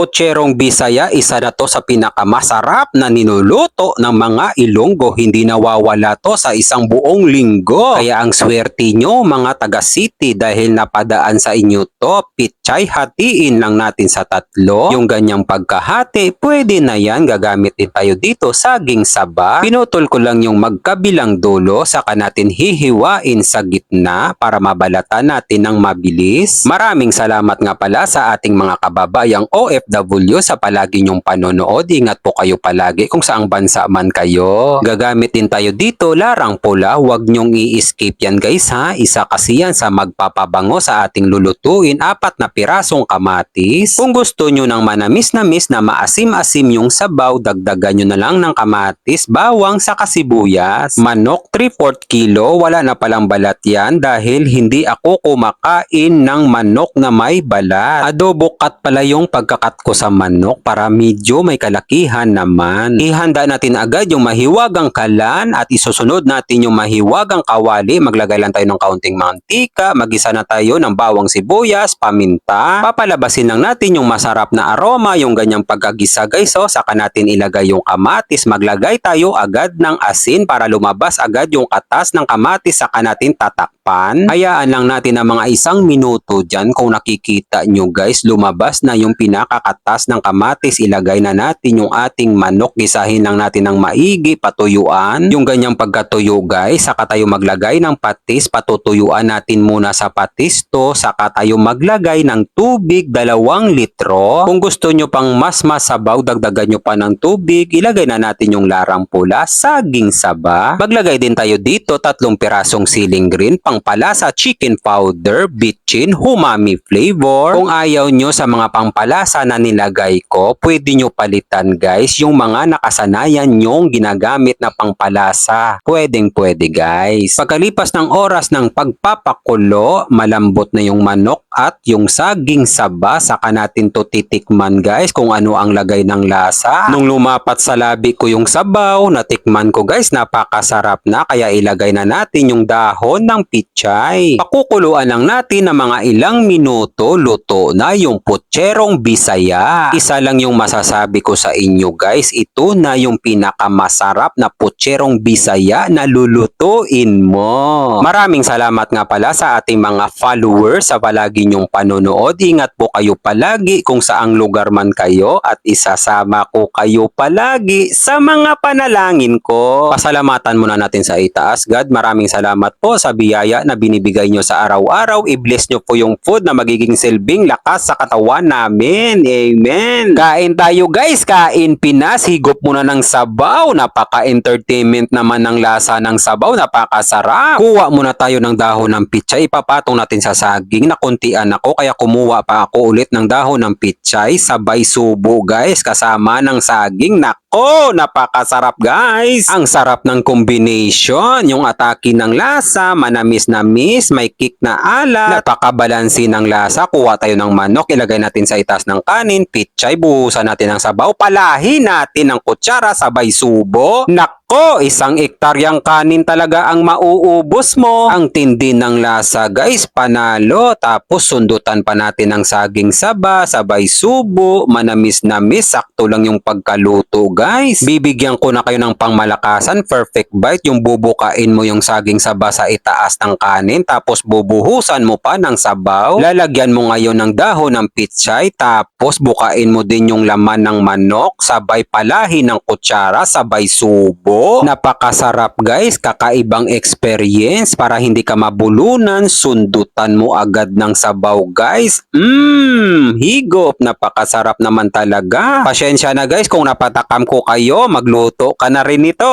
Putserong Bisaya, isa na to sa pinakamasarap na niluluto ng mga Ilonggo. Hindi nawawala to sa isang buong linggo. Kaya ang swerte nyo mga taga City dahil napadaan sa inyo to. Pichay, hatiin lang natin sa tatlo. Yung ganyang pagkahati, pwede na yan. Gagamit din tayo dito saging saba. Pinutol ko lang yung magkabilang dulo, saka natin hihiwain sa gitna para mabalatan natin ng mabilis. Maraming salamat nga pala sa ating mga kababayang OFW sa palagi nyong panonood. Ingat po kayo palagi kung saang bansa man kayo. Gagamit din tayo dito larang pula. Huwag nyong i-skip yan guys ha. Isa kasi yan sa magpapabango sa ating lulutuin. 4 na pirasong kamatis. Kung gusto nyo ng manamis-namis na maasim-asim yung sabaw, dagdagan nyo na lang ng kamatis, bawang sa kasibuyas. Manok 3/4 kilo. Wala na palang balat yan dahil hindi ako kumakain ng manok na may balat. Adobo cut pala yung pagkakat ko sa manok para medyo may kalakihan naman. Ihanda natin agad yung mahiwagang kalan at isusunod natin yung mahiwagang kawali. Maglagay lang tayo ng kaunting mantika. Magisa na tayo ng bawang sibuyas, paminta. Papalabasin lang natin yung masarap na aroma, yung ganyang pagkagisa guys. So, saka natin ilagay yung kamatis. Maglagay tayo agad ng asin para lumabas agad yung katas ng kamatis. Saka natin tatakpan. Hayaan lang natin ng mga 1 minuto dyan. Kung nakikita nyo guys, lumabas na yung pinakakatas ng kamatis. Ilagay na natin yung ating manok. Gisahin lang natin ng maigi, patuyuan. Yung ganyang pagkatuyo guys, saka tayo maglagay ng patis. Patutuyuan natin muna sa patis to. Saka tayo maglagay ng tubig, 2 litro. Kung gusto nyo pang mas masabaw, dagdagan nyo pa ng tubig. Ilagay na natin yung larang pula, saging saba. Maglagay din tayo dito 3 pirasong siling green, pangpalasa, chicken powder, bitchin, umami flavor. Kung ayaw nyo sa mga pangpalasa na nilagay ko, pwede nyo palitan guys yung mga nakasanayan nyong ginagamit na pangpalasa. Pwedeng-pwede guys. Pagkalipas ng oras ng pagpapakulo, malambot na yung manok at yung saging saba. Saka natin to titikman guys kung ano ang lagay ng lasa. Nung lumapat sa labi ko yung sabaw, natikman ko guys, napakasarap na. Kaya ilagay na natin yung dahon ng pichay. Pakukuluan lang natin ng mga ilang minuto, luto na yung putserong Bisaya. Isa lang yung masasabi ko sa inyo guys, ito na yung pinakamasarap na putserong Bisaya na lulutuin mo. Maraming salamat nga pala sa ating mga followers sa palagi nyong panonood. Ingat po kayo palagi kung saang lugar man kayo at isasama ko kayo palagi sa mga panalangin ko. Pasalamatan muna natin sa itaas. God, maraming salamat po sa biyaya na binibigay nyo sa araw-araw. I-bless nyo po yung food na magiging silbing lakas sa katawan namin. Amen. Kain tayo guys. Kain Pinas. Higop muna ng sabaw. Napaka-entertainment naman ng lasa ng sabaw. Napakasarap. Kuha muna tayo ng dahon ng pichay. Ipapatong natin sa saging. Nakuntian ako kaya kumuha pa ako ulit ng dahon ng pichay. Sabay subo guys. Kasama ng saging. Nako, napakasarap guys. Ang sarap ng combination. Yung atake ng lasa, manamis-namis, may kick na ala, napakabalansi ng lasa. Kuha tayo ng manok, ilagay natin sa itaas ng kanin, pichay, buhusan natin ng sabaw, palahin natin ng kutsara, sabay subo. Nako, 1 ektaryang kanin talaga ang mauubos mo. Ang tindi ng lasa guys, panalo. Tapos sundutan pa natin ng saging saba, sabay subo, manamis-namis, sakto lang yung pagkaluto guys. Bibigyan ko na kayo ng pangmalakasan, perfect bite. Yung bubukain mo yung saging saba sa itaas ng kanin, tapos bubuhusan mo pa ng sabaw. Lalagyan mo ngayon ng dahon ng pichay, tapos bukain mo din yung laman ng manok, sabay palahin ng kutsara, sabay subo. Napakasarap guys, kakaibang experience. Para hindi ka mabulunan, sundutan mo agad ng sabaw guys. Higop, napakasarap naman talaga. Pasensya na guys kung napatakam ko kayo, magluto ka na rin ito.